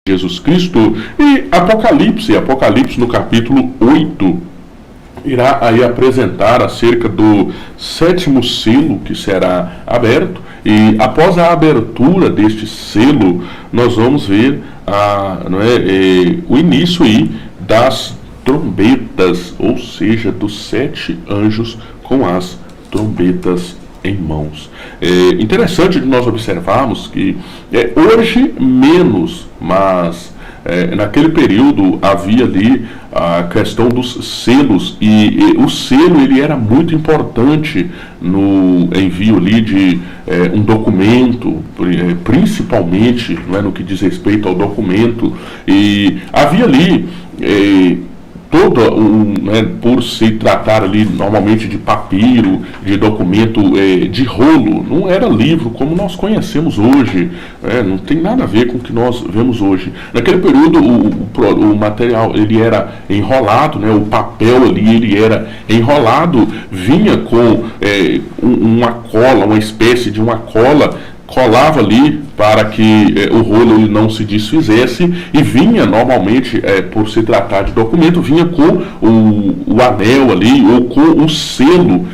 Jesus Cristo. E Apocalipse no capítulo 8, irá aí apresentar acerca do sétimo selo que será aberto, e após a abertura deste selo, nós vamos ver o início aí das trombetas, ou seja, dos 7 anjos com as trombetas em mãos. É interessante de nós observarmos que hoje menos, mas naquele período havia ali a questão dos selos, e o selo ele era muito importante no envio ali de um documento, principalmente no que diz respeito ao documento, e havia ali por se tratar ali normalmente de papiro, de documento de rolo, não era livro como nós conhecemos hoje, não tem nada a ver com o que nós vemos hoje. Naquele período o material ele era enrolado, o papel ali ele era enrolado, vinha com uma cola, uma espécie de uma cola, colava ali para que o rolo ele não se desfizesse, e vinha normalmente, por se tratar de documento, vinha com o anel ali, ou com o selo,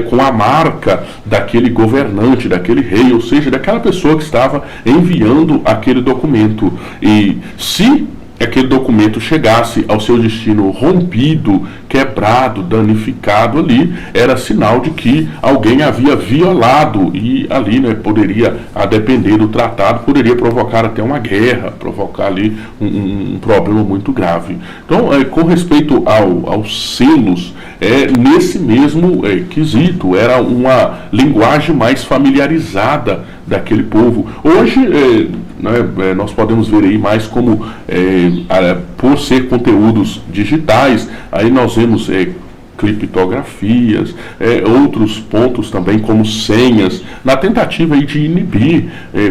com a marca daquele governante, daquele rei, ou seja, daquela pessoa que estava enviando aquele documento. E se aquele documento chegasse ao seu destino rompido, quebrado, danificado ali, era sinal de que alguém havia violado, e ali poderia, a depender do tratado, poderia provocar até uma guerra, provocar ali um problema muito grave. Então, com respeito aos selos, nesse mesmo quesito, era uma linguagem mais familiarizada daquele povo. Hoje, nós podemos ver aí mais como, por ser conteúdos digitais, aí nós vemos criptografias, outros pontos também como senhas, na tentativa aí de inibir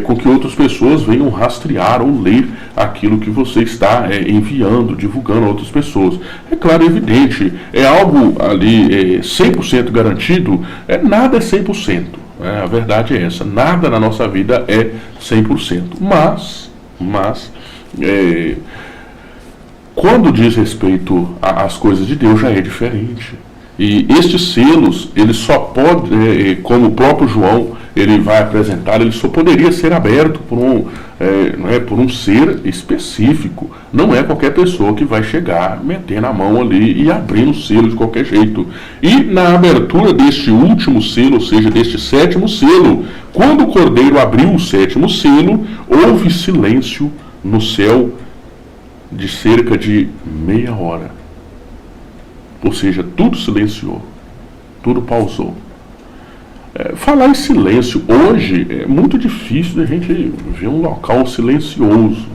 com que outras pessoas venham rastrear ou ler aquilo que você está enviando, divulgando a outras pessoas. É claro, evidente, é algo ali 100% garantido, nada é 100%. A verdade é essa, nada na nossa vida é 100%, mas quando diz respeito às coisas de Deus já é diferente. E estes selos, ele só pode, como o próprio João ele vai apresentar, ele só poderia ser aberto por um ser específico. Não é qualquer pessoa que vai chegar, metendo a mão ali e abrindo o selo de qualquer jeito. E na abertura deste último selo, ou seja, deste 7º selo, quando o Cordeiro abriu o 7º selo, houve silêncio no céu de cerca de meia hora. Ou seja, tudo silenciou, tudo pausou. Falar em silêncio hoje é muito difícil de a gente ver um local silencioso.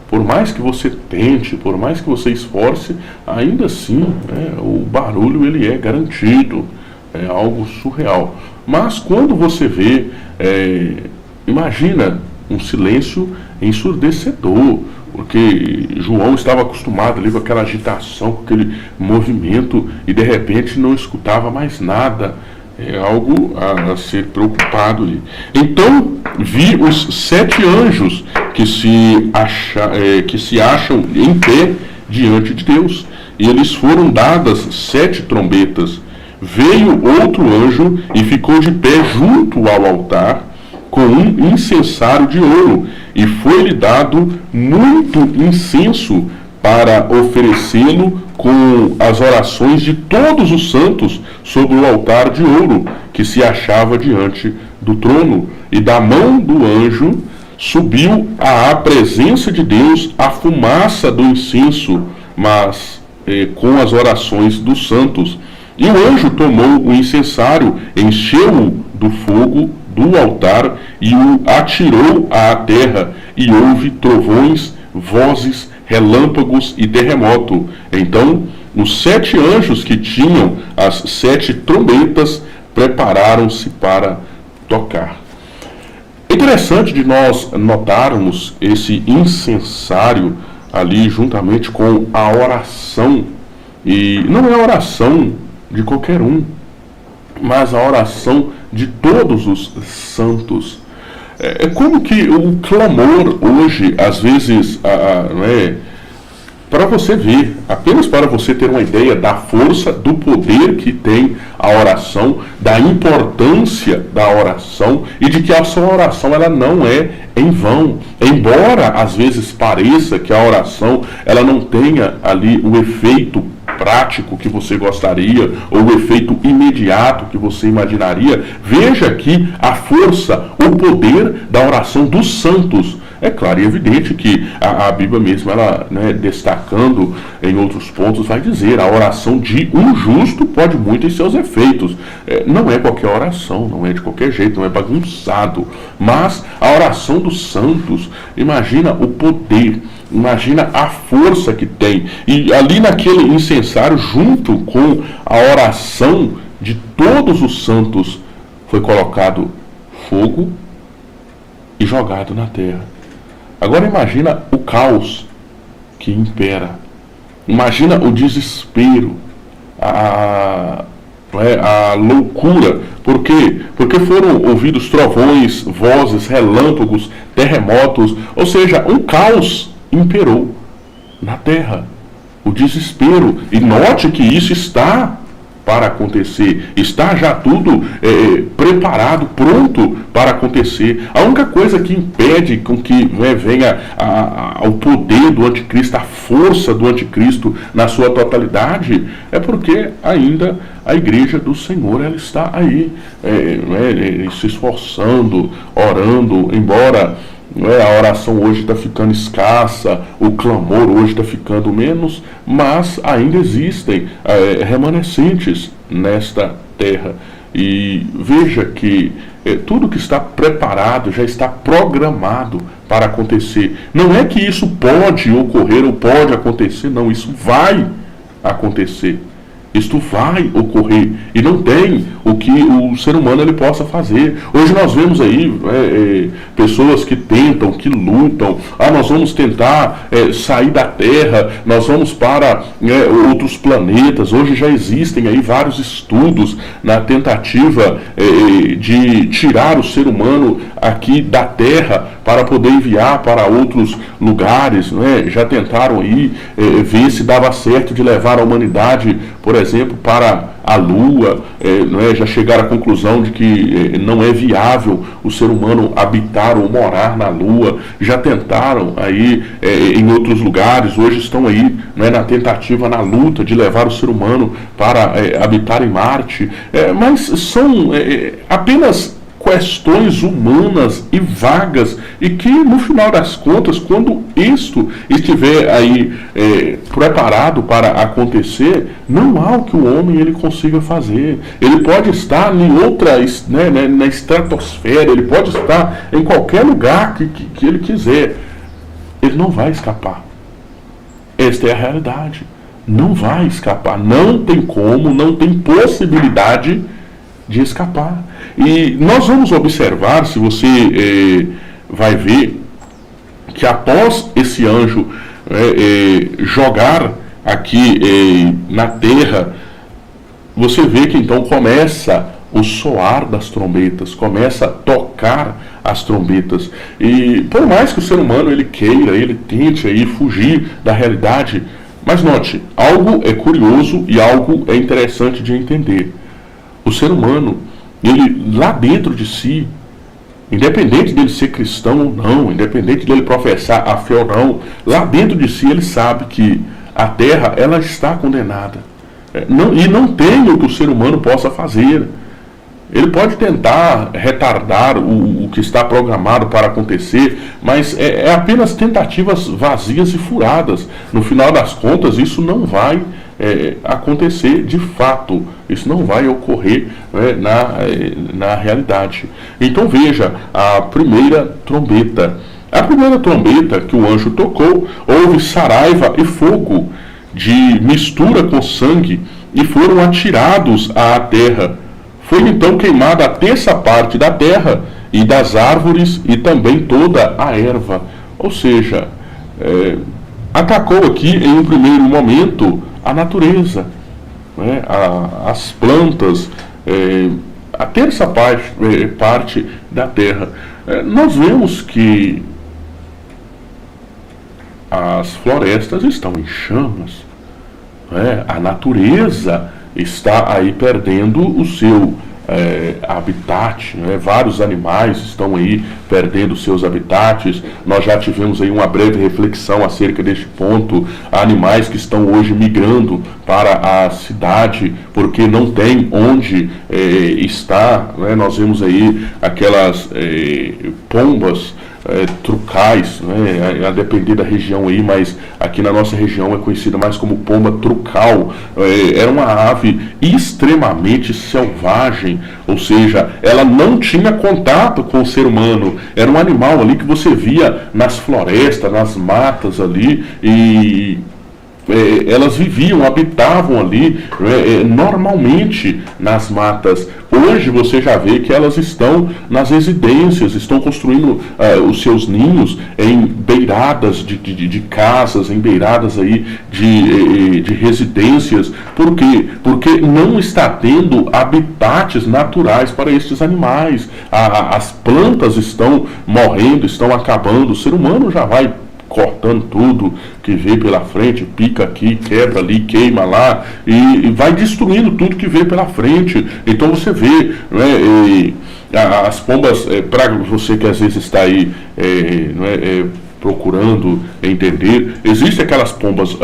Por mais que você tente, por mais que você esforce, ainda assim o barulho ele é garantido, é algo surreal. Mas quando você vê, imagina um silêncio ensurdecedor, porque João estava acostumado ali com aquela agitação, com aquele movimento, e de repente não escutava mais nada. É algo a ser preocupado ali. Então vi os 7 anjos que se acham em pé diante de Deus, e eles foram dadas 7 trombetas. Veio outro anjo e ficou de pé junto ao altar com um incensário de ouro, e foi-lhe dado muito incenso para oferecê-lo com as orações de todos os santos sobre o altar de ouro que se achava diante do trono. E da mão do anjo subiu à presença de Deus a fumaça do incenso, mas com as orações dos santos. E o anjo tomou o incensário, encheu-o do fogo do altar e o atirou à terra, e houve trovões, vozes, relâmpagos e terremoto. Então os 7 anjos que tinham as 7 trombetas prepararam-se para tocar. É interessante de nós notarmos esse incensário ali juntamente com a oração, e não é a oração de qualquer um, mas a oração de todos os santos. É como que o clamor hoje, às vezes, não é, para você ver, apenas para você ter uma ideia da força, do poder que tem a oração, da importância da oração e de que a sua oração ela não é em vão. Embora às vezes pareça que a oração ela não tenha ali o efeito prático que você gostaria ou o efeito imediato que você imaginaria, veja aqui a força, o poder da oração dos santos. É claro e evidente que a Bíblia mesmo, ela, né, destacando em outros pontos, vai dizer: a oração de um justo pode muito em seus efeitos. Não é qualquer oração, não é de qualquer jeito, não é bagunçado. Mas a oração dos santos, imagina o poder, imagina a força que tem. E ali naquele incensário, junto com a oração de todos os santos, foi colocado fogo e jogado na terra. Agora imagina o caos que impera. Imagina o desespero, a loucura. Por quê? Porque foram ouvidos trovões, vozes, relâmpagos, terremotos. Ou seja, um caos imperou na terra. O desespero. E note que isso está para acontecer. Está já tudo preparado, pronto para acontecer. A única coisa que impede com que venha o poder do anticristo, a força do anticristo na sua totalidade, é porque ainda a igreja do Senhor ela está aí, se esforçando, orando, embora a oração hoje está ficando escassa, o clamor hoje está ficando menos, mas ainda existem remanescentes nesta terra. E veja que tudo que está preparado já está programado para acontecer. Não é que isso pode ocorrer ou pode acontecer, não, isso vai acontecer. Isto vai ocorrer e não tem o que o ser humano ele possa fazer. Hoje nós vemos aí pessoas que tentam, que lutam. Nós vamos tentar sair da Terra, nós vamos para outros planetas. Hoje já existem aí vários estudos na tentativa de tirar o ser humano aqui da Terra para poder enviar para outros lugares. Já tentaram aí ver se dava certo de levar a humanidade, por exemplo, para a Lua. Já chegaram à conclusão de que não é viável o ser humano habitar ou morar na Lua. Já tentaram aí em outros lugares, hoje estão aí na tentativa, na luta de levar o ser humano para habitar em Marte. Mas são apenas questões humanas e vagas, e que no final das contas, quando isto estiver aí preparado para acontecer, não há o que o homem ele consiga fazer. Ele pode estar em outra, na estratosfera, ele pode estar em qualquer lugar que ele quiser, ele não vai escapar. Esta é a realidade. Não vai escapar, não tem como, não tem possibilidade de escapar. E nós vamos observar, se você vai ver, que após esse anjo jogar aqui na terra, você vê que então começa o soar das trombetas, começa a tocar as trombetas. E por mais que o ser humano ele queira, ele tente aí fugir da realidade, mas note, algo é curioso e algo é interessante de entender. O ser humano, ele lá dentro de si, independente dele ser cristão ou não, independente dele professar a fé ou não, lá dentro de si ele sabe que a terra ela está condenada. E não tem o que o ser humano possa fazer. Ele pode tentar retardar o que está programado para acontecer, mas é apenas tentativas vazias e furadas. No final das contas, isso não vai acontecer de fato. Isso não vai ocorrer na realidade. Então veja, a primeira trombeta. A primeira trombeta que o anjo tocou, houve saraiva e fogo de mistura com sangue, e foram atirados à terra. Foi então queimada a terça parte da terra e das árvores e também toda a erva. Ou seja, atacou aqui em um primeiro momento a natureza, as plantas, a terça parte da terra. Nós vemos que as florestas estão em chamas, a natureza está aí perdendo o seu habitat, vários animais estão aí perdendo seus habitats. Nós já tivemos aí uma breve reflexão acerca deste ponto. Há animais que estão hoje migrando para a cidade porque não tem onde estar, Nós vemos aí aquelas pombas trucais, a depender da região aí, mas aqui na nossa região é conhecida mais como pomba trucal. Era uma ave extremamente selvagem, ou seja, ela não tinha contato com o ser humano, era um animal ali que você via nas florestas, nas matas ali, e elas viviam, habitavam ali normalmente nas matas. Hoje você já vê que elas estão nas residências, estão construindo os seus ninhos em beiradas de casas, em beiradas aí de residências. Por quê? Porque não está tendo habitats naturais para estes animais. As plantas estão morrendo, estão acabando. O ser humano já vai cortando tudo que vê pela frente, pica aqui, quebra ali, queima lá, e vai destruindo tudo que vê pela frente. Então você vê, as pombas, para você que às vezes está aí procurando entender, existem aquelas pombas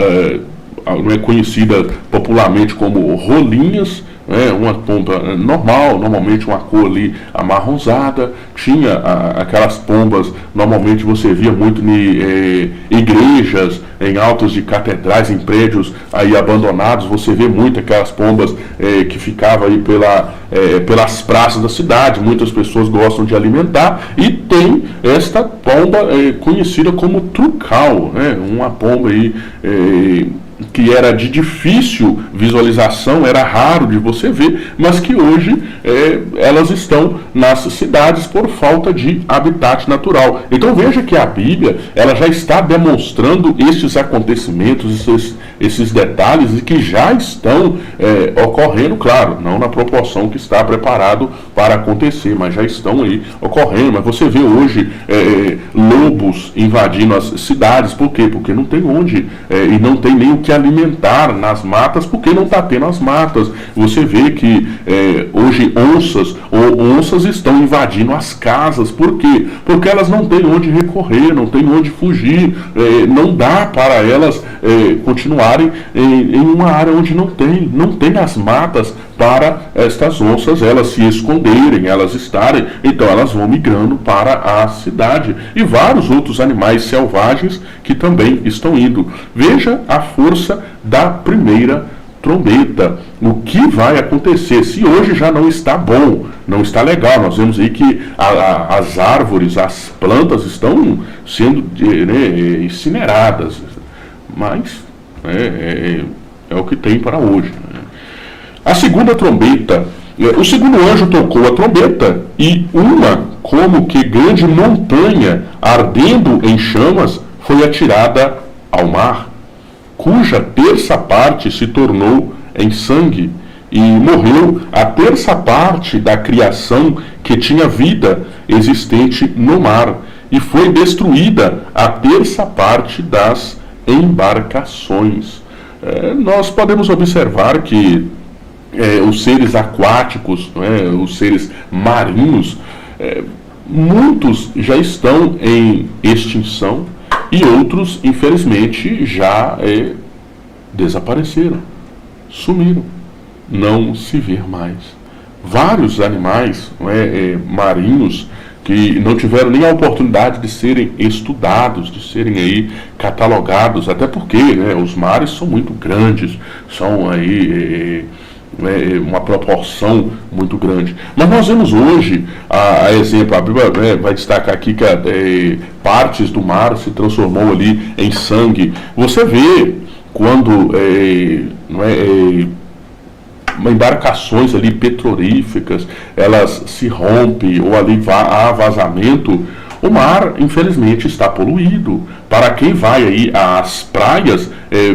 conhecidas popularmente como rolinhas, uma pomba normal, normalmente uma cor ali amarronzada. Tinha aquelas pombas, normalmente você via muito em igrejas, em altos de catedrais, em prédios aí abandonados. Você vê muito aquelas pombas que ficavam aí pelas praças da cidade. Muitas pessoas gostam de alimentar, e tem esta pomba conhecida como trucal, uma pomba aí que era de difícil visualização, era raro de você ver, mas que hoje elas estão nas cidades por falta de habitat natural. Então veja que a Bíblia, ela já está demonstrando estes acontecimentos, esses detalhes, e que já estão ocorrendo, claro, não na proporção que está preparado para acontecer, mas já estão aí ocorrendo. Mas você vê hoje lobos invadindo as cidades. Por quê? Porque não tem onde, e não tem nem o que alimentar nas matas, porque não está tendo as matas. Você vê que hoje onças estão invadindo as casas. Por quê? Porque elas não têm onde recorrer, não têm onde fugir, não dá para elas continuarem em uma área onde não tem as matas para estas onças elas se esconderem, elas estarem. Então elas vão migrando para a cidade, e vários outros animais selvagens que também estão indo. Veja a força da primeira trombeta. O que vai acontecer? Se hoje já não está bom, não está legal, nós vemos aí que as árvores, as plantas estão sendo incineradas, mas é o que tem para hoje. A segunda trombeta, o segundo anjo tocou a trombeta, e uma como que grande montanha ardendo em chamas foi atirada ao mar, cuja terça parte se tornou em sangue, e morreu a terça parte da criação que tinha vida existente no mar, e foi destruída a terça parte das embarcações. Nós podemos observar que os seres aquáticos, os seres marinhos, muitos já estão em extinção, e outros, infelizmente, já desapareceram, sumiram, não se vê mais. Vários animais marinhos que não tiveram nem a oportunidade de serem estudados, de serem aí catalogados, até porque os mares são muito grandes, são aí uma proporção muito grande. Mas nós vemos hoje, a exemplo, a Bíblia vai destacar aqui que partes do mar se transformou ali em sangue. Você vê quando embarcações ali petrolíferas, elas se rompem, ou ali há vazamento, O mar, infelizmente, está poluído. Para quem vai aí às praias,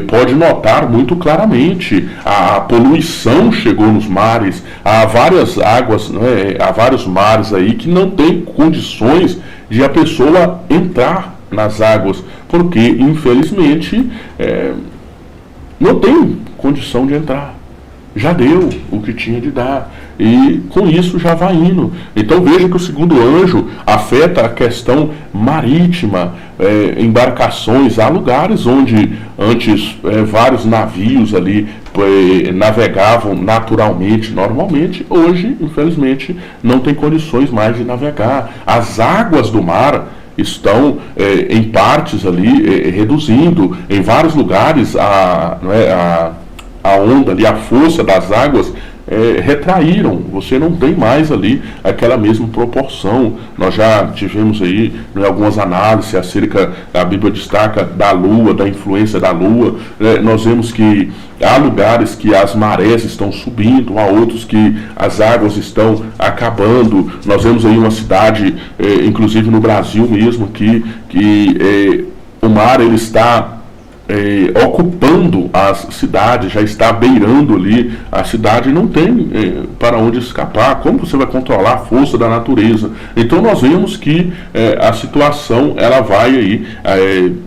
pode notar muito claramente a poluição chegou nos mares. Há várias águas, né, há vários mares aí que não tem condições de a pessoa entrar nas águas, porque infelizmente não tem condição de entrar. Já deu o que tinha de dar, e com isso já vai indo. Então veja que o segundo anjo afeta a questão marítima, embarcações. Há lugares onde antes vários navios ali navegavam naturalmente, normalmente. Hoje, infelizmente, não tem condições mais de navegar. As águas do mar estão em partes ali reduzindo. Em vários lugares a onda ali, a força das águas retraíram. Você não tem mais ali aquela mesma proporção. Nós já tivemos aí algumas análises acerca, a Bíblia destaca da lua, da influência da lua. Nós vemos que há lugares que as marés estão subindo, há outros que as águas estão acabando. Nós vemos aí uma cidade, inclusive no Brasil mesmo, que o mar ele está ocupando as cidades, já está beirando ali a cidade, e não tem para onde escapar. Como você vai controlar a força da natureza? Então nós vemos que a situação ela vai aí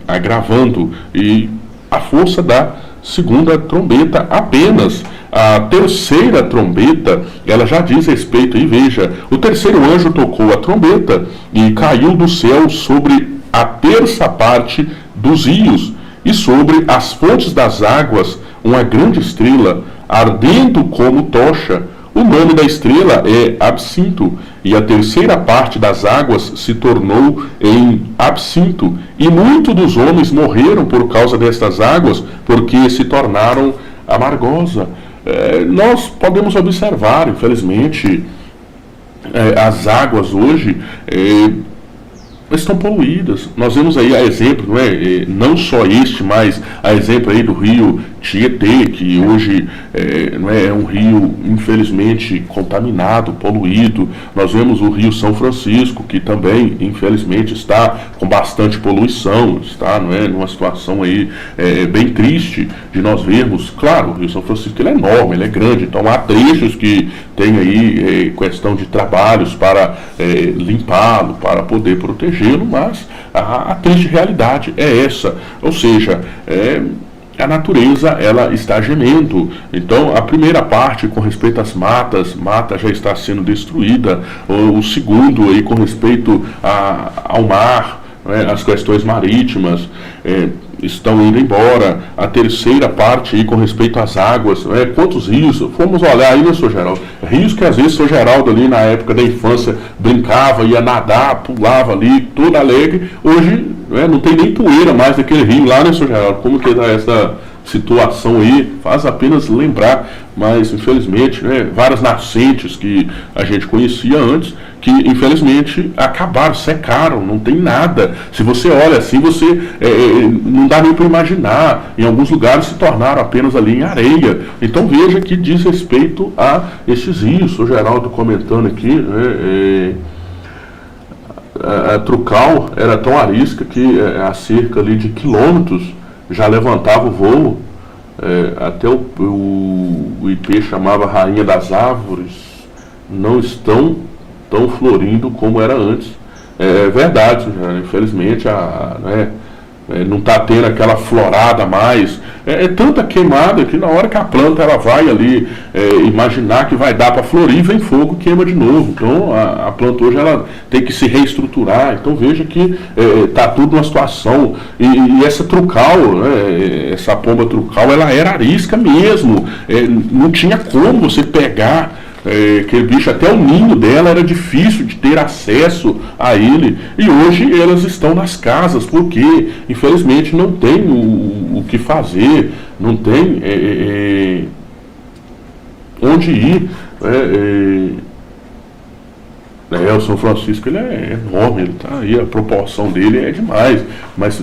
agravando, e a força da segunda trombeta apenas. A terceira trombeta, ela já diz respeito, e veja, o terceiro anjo tocou a trombeta e caiu do céu sobre a terça parte dos rios, e sobre as fontes das águas uma grande estrela, ardendo como tocha. O nome da estrela é Absinto, e a terceira parte das águas se tornou em absinto. E muitos dos homens morreram por causa destas águas, porque se tornaram amargosas. Nós podemos observar, infelizmente, as águas hoje estão poluídas. Nós vemos aí a exemplo, não só este, mas a exemplo aí do rio Tietê, que hoje é um rio infelizmente contaminado, poluído. Nós vemos o rio São Francisco, que também infelizmente está com bastante poluição, está numa situação aí bem triste de nós vermos. Claro, o rio São Francisco ele é enorme, ele é grande, então há trechos que tem aí questão de trabalhos para limpá-lo, para poder protegê-lo, mas a triste realidade é essa. Ou seja, a natureza ela está gemendo. Então a primeira parte com respeito às matas, mata já está sendo destruída. O segundo aí com respeito ao mar, as questões marítimas estão indo embora. A terceira parte aí com respeito às águas, quantos rios, fomos olhar aí, né, Sr. Geraldo? Rios que às vezes o Sr. Geraldo ali na época da infância brincava, ia nadar, pulava ali, todo alegre. Hoje não tem nem poeira mais daquele rio lá, né, Sr. Geraldo? Como que está essa situação aí? Faz apenas lembrar, mas infelizmente várias nascentes que a gente conhecia antes, que infelizmente acabaram, secaram, não tem nada. Se você olha assim, você não dá nem para imaginar. Em alguns lugares se tornaram apenas ali em areia. Então veja que diz respeito a esses rios. O Geraldo comentando aqui, a Trucal era tão arisca que a cerca ali de quilômetros já levantava o voo. Até o IP chamava Rainha das Árvores, não estão tão florindo como era antes. É verdade, infelizmente não está tendo aquela florada mais. É tanta queimada que na hora que a planta ela vai ali imaginar que vai dar para florir, vem fogo, queima de novo. Então a planta hoje ela tem que se reestruturar. Então veja que está tudo numa situação. E essa Trucal, essa pomba Trucal, ela era arisca mesmo. Não tinha como você pegar aquele bicho, até o ninho dela era difícil de ter acesso a ele, e hoje elas estão nas casas, porque infelizmente não tem o que fazer, não tem onde ir. O São Francisco ele é enorme, ele tá aí, a proporção dele é demais, mas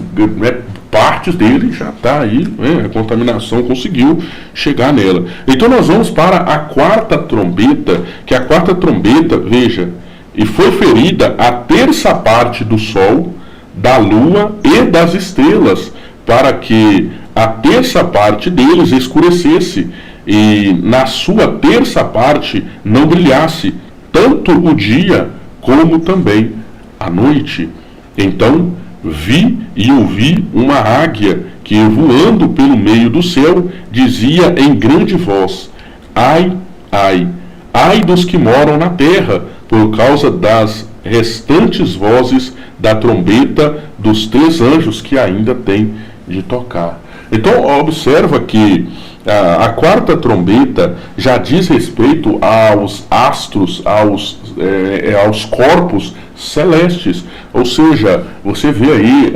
partes dele já está aí, a contaminação conseguiu chegar nela. Então nós vamos para a quarta trombeta, que a quarta trombeta, veja, e foi ferida a terça parte do sol, da lua e das estrelas, para que a terça parte deles escurecesse, e na sua terça parte não brilhasse, tanto o dia como também a noite. Então vi e ouvi uma águia que, voando pelo meio do céu, dizia em grande voz: ai, ai, ai dos que moram na terra, por causa das restantes vozes da trombeta dos 3 anjos que ainda têm de tocar. Então observa que a quarta trombeta já diz respeito aos astros, aos corpos celestes, ou seja, você vê aí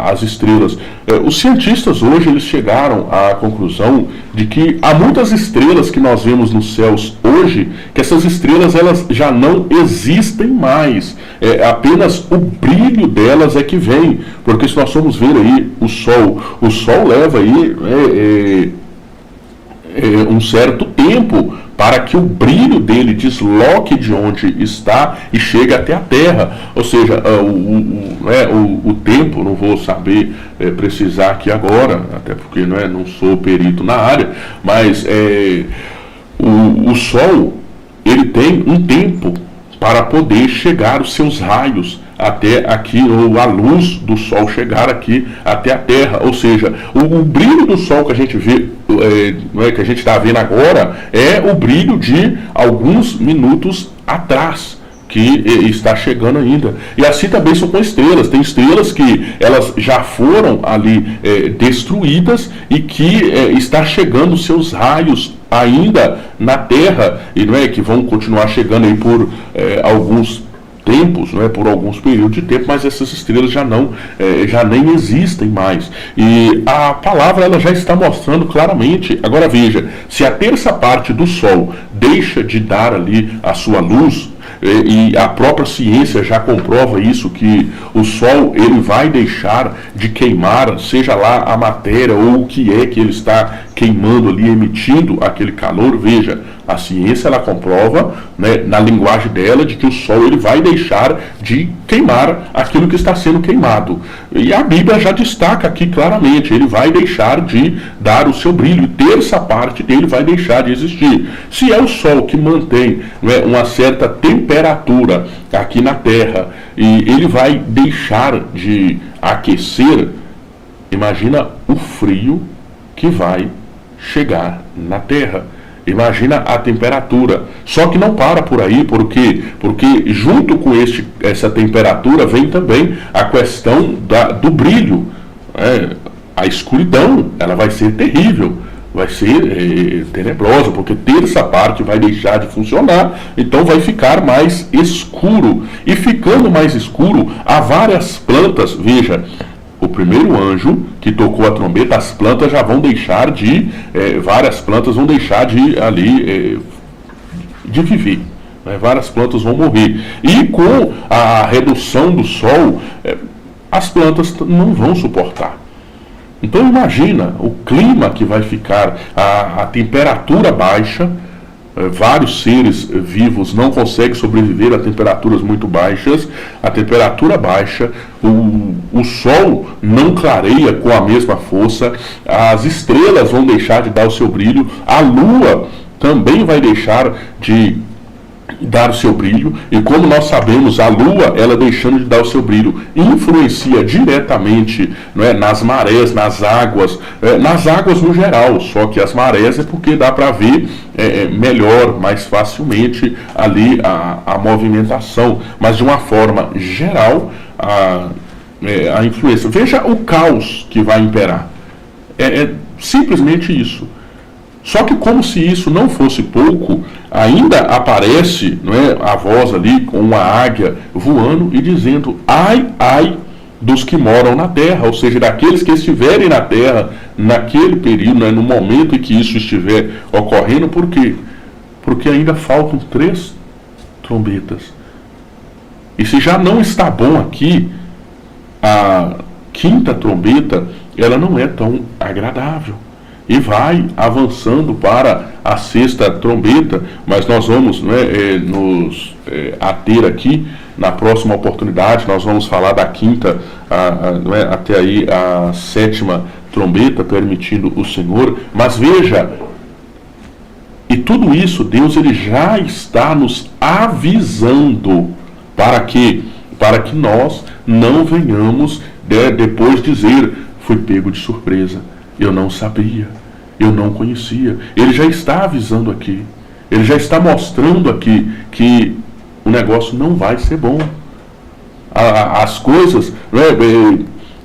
as estrelas. Os cientistas hoje eles chegaram à conclusão de que há muitas estrelas que nós vemos nos céus hoje, que essas estrelas elas já não existem mais, apenas o brilho delas é que vem, porque se nós formos ver aí o Sol leva aí um certo tempo para que o brilho dele desloque de onde está e chegue até a Terra. Ou seja, o tempo, não vou saber precisar aqui agora, até porque não sou perito na área, mas o Sol ele tem um tempo para poder chegar os seus raios até aqui, ou a luz do Sol chegar aqui até a Terra. Ou seja, o brilho do Sol que a gente vê, que a gente está vendo agora, é o brilho de alguns minutos atrás, que está chegando ainda. E assim também são com estrelas. Tem estrelas que elas já foram ali destruídas e que está chegando seus raios ainda na Terra, e que vão continuar chegando aí por alguns tempos, por alguns períodos de tempo, mas essas estrelas já nem existem mais. E a palavra ela já está mostrando claramente. Agora veja, se a terça parte do Sol deixa de dar ali a sua luz, e a própria ciência já comprova isso, que o Sol ele vai deixar de queimar, seja lá a matéria ou o que é que ele está queimando ali, emitindo aquele calor. Veja, a ciência ela comprova, na linguagem dela, de que o Sol ele vai deixar de queimar aquilo que está sendo queimado. E a Bíblia já destaca aqui claramente, ele vai deixar de dar o seu brilho, terça parte dele vai deixar de existir. Se é o Sol que mantém uma certa temperatura aqui na Terra e ele vai deixar de aquecer, imagina o frio que vai chegar na Terra. Imagina a temperatura. Só que não para por aí, porque junto com essa temperatura vem também a questão do brilho. A escuridão ela vai ser terrível, vai ser tenebrosa, porque terça parte vai deixar de funcionar, então vai ficar mais escuro. E ficando mais escuro, há várias plantas. Veja, o primeiro anjo que tocou a trombeta, as plantas já vão deixar várias plantas vão deixar de viver. Várias plantas vão morrer. E com a redução do sol, as plantas não vão suportar. Então imagina o clima que vai ficar, a temperatura baixa. Vários seres vivos não conseguem sobreviver a temperaturas muito baixas. A temperatura baixa, o sol não clareia com a mesma força, as estrelas vão deixar de dar o seu brilho, a lua também vai deixar de dar o seu brilho. E como nós sabemos, a lua, ela deixando de dar o seu brilho, influencia diretamente nas marés, nas águas no geral. Só que as marés é porque dá para ver melhor, mais facilmente ali a movimentação, mas de uma forma geral a influência. Veja o caos que vai imperar, simplesmente isso. Só que como se isso não fosse pouco, ainda aparece a voz ali com uma águia voando e dizendo: ai, ai dos que moram na terra, ou seja, daqueles que estiverem na terra naquele período, no momento em que isso estiver ocorrendo. Por quê? Porque ainda faltam 3 trombetas. E se já não está bom aqui, a 5ª trombeta, ela não é tão agradável. e vai avançando para a sexta trombeta, mas nós vamos nos ater aqui. Na próxima oportunidade nós vamos falar da quinta até aí a sétima trombeta, permitindo o Senhor. Mas veja, e tudo isso Deus ele já está nos avisando para que nós não venhamos depois dizer: fui pego de surpresa, eu não sabia, eu não conhecia. Ele já está avisando aqui, ele já está mostrando aqui que o negócio não vai ser bom. As coisas,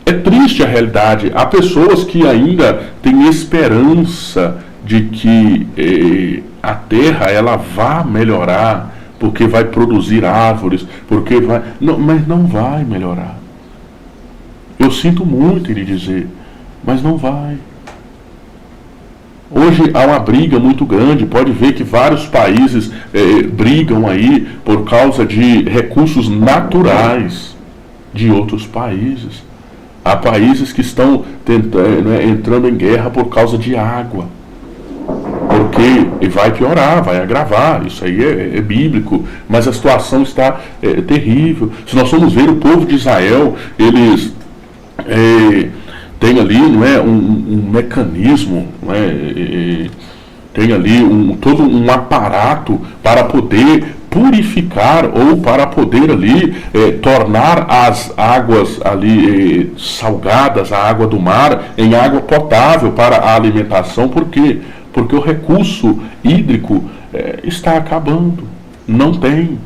é triste a realidade. Há pessoas que ainda têm esperança de que a terra ela vá melhorar, porque vai produzir árvores, porque vai... Não, mas não vai melhorar. Eu sinto muito em lhe dizer, mas não vai. Hoje há uma briga muito grande, pode ver que vários países brigam aí por causa de recursos naturais de outros países. Há países que estão entrando em guerra por causa de água. Porque vai piorar, vai agravar, isso aí é bíblico, mas a situação está terrível. Se nós formos ver o povo de Israel, eles têm ali um mecanismo, tem ali todo um aparato para poder purificar ou para poder ali tornar as águas ali salgadas, a água do mar, em água potável para a alimentação. Por quê? Porque o recurso hídrico está acabando, não tem.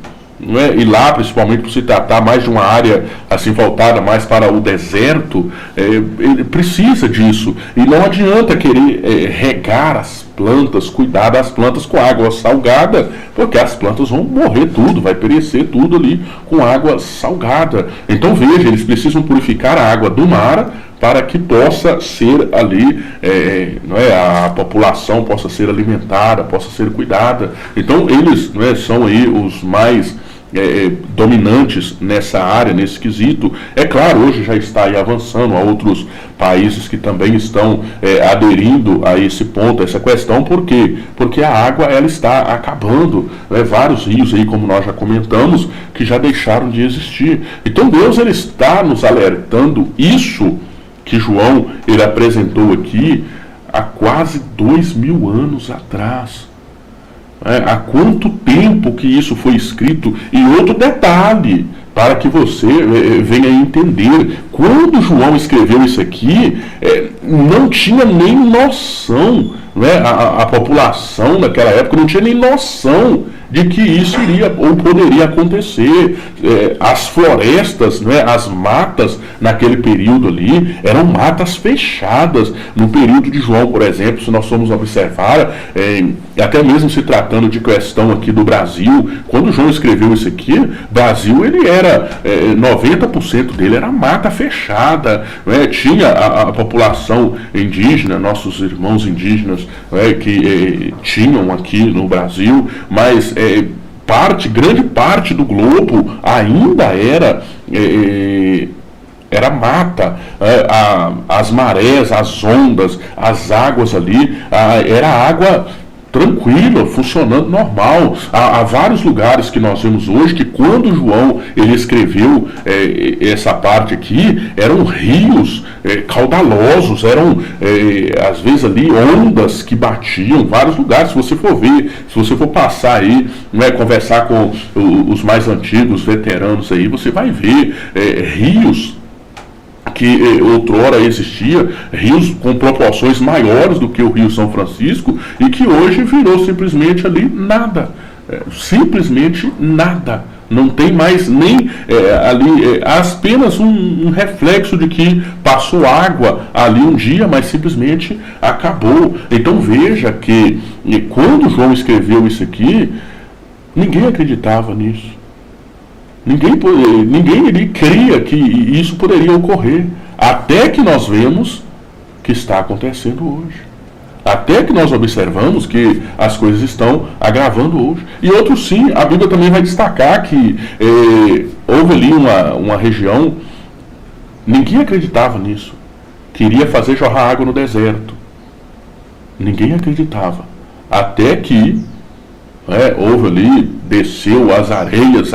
E lá, principalmente por se tratar mais de uma área assim voltada mais para o deserto, ele precisa disso. E não adianta querer regar as plantas, cuidar das plantas com água salgada, porque as plantas vão morrer tudo, vai perecer tudo ali com água salgada. Então veja, eles precisam purificar a água do mar para que possa ser ali, a população possa ser alimentada, possa ser cuidada. Então eles são aí os mais dominantes nessa área, nesse quesito. É claro, hoje já está aí avançando, há outros países que também estão aderindo a esse ponto, a essa questão. Por quê? Porque a água ela está acabando. Vários rios aí, como nós já comentamos, que já deixaram de existir. Então Deus ele está nos alertando isso que João ele apresentou aqui há quase 2000 anos atrás. Há quanto tempo que isso foi escrito? E outro detalhe, para que você venha entender, quando João escreveu isso aqui, não tinha nem noção, a população naquela época não tinha nem noção de que isso iria ou poderia acontecer. As florestas, as matas naquele período ali eram matas fechadas. No período de João, por exemplo, se nós formos observar, até mesmo se tratando de questão aqui do Brasil, quando João escreveu isso aqui, Brasil ele era 90% dele era mata fechada, tinha a população indígena, nossos irmãos indígenas que tinham aqui no Brasil, mas grande parte do globo ainda era mata. As marés, as ondas, as águas ali, era água tranquila, funcionando normal. Há vários lugares que nós vemos hoje que quando João ele escreveu essa parte aqui, eram rios caudalosos, eram às vezes ali ondas que batiam, vários lugares. Se você for ver, se você for passar aí, conversar com os mais antigos, veteranos aí, você vai ver rios que outrora existia, rios com proporções maiores do que o Rio São Francisco, e que hoje virou simplesmente ali nada, simplesmente nada. Não tem mais nem ali, apenas um reflexo de que passou água ali um dia, mas simplesmente acabou. Então veja que quando João escreveu isso aqui, ninguém acreditava nisso. Ninguém ele cria que isso poderia ocorrer, até que nós vemos que está acontecendo hoje. Até que nós observamos que as coisas estão agravando hoje. E outros sim, a Bíblia também vai destacar que houve ali uma região, ninguém acreditava nisso, que iria fazer jorrar água no deserto. Ninguém acreditava. Até que houve ali, desceu as areias,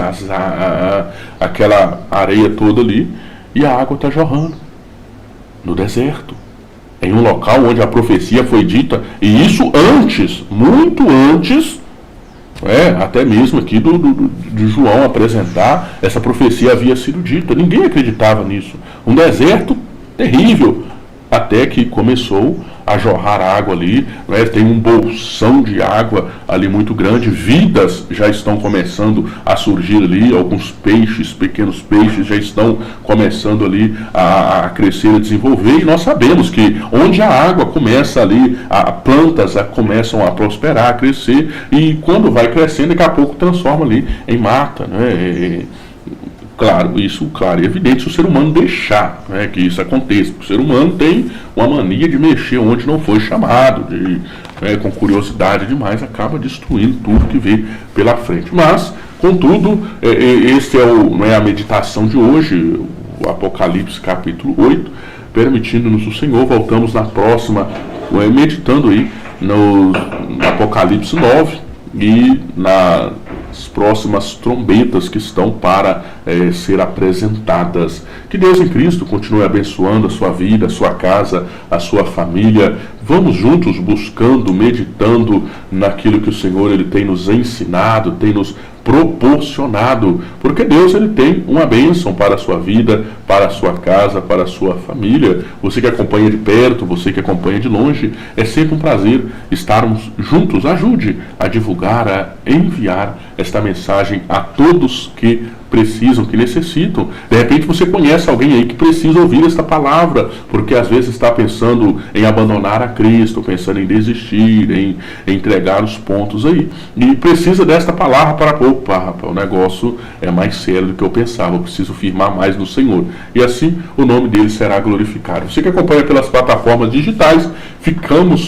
aquela areia toda ali, e a água está jorrando no deserto, em um local onde a profecia foi dita, e isso antes, muito antes, até mesmo aqui de João apresentar, essa profecia havia sido dita. Ninguém acreditava nisso. Um deserto terrível, até que começou a jorrar água ali, tem um bolsão de água ali muito grande, vidas já estão começando a surgir ali, alguns peixes, pequenos peixes já estão começando ali a crescer, a desenvolver, e nós sabemos que onde a água começa ali, plantas começam a prosperar, a crescer, e quando vai crescendo, daqui a pouco transforma ali em mata, Claro, e evidente se o ser humano deixar que isso aconteça. O ser humano tem uma mania de mexer onde não foi chamado, com curiosidade demais, acaba destruindo tudo que vê pela frente. Mas, contudo, este é a meditação de hoje, o Apocalipse capítulo 8, permitindo-nos o Senhor. Voltamos na próxima, meditando aí no Apocalipse 9 e nas próximas trombetas que estão para ser apresentadas. Que Deus em Cristo continue abençoando a sua vida, a sua casa, a sua família. Vamos juntos buscando, meditando naquilo que o Senhor ele tem nos ensinado, tem nos proporcionado, porque Deus ele tem uma bênção para a sua vida, para a sua casa, para a sua família. Você que acompanha de perto, você que acompanha de longe, é sempre um prazer estarmos juntos. Ajude a divulgar, a enviar esta mensagem a todos que precisam, que necessitam. De repente você conhece alguém aí que precisa ouvir esta palavra, porque às vezes está pensando em abandonar a Cristo, pensando em desistir, em entregar os pontos aí, e precisa desta palavra para, o negócio é mais sério do que eu pensava, eu preciso firmar mais no Senhor, e assim o nome dele será glorificado. Você que acompanha pelas plataformas digitais, ficamos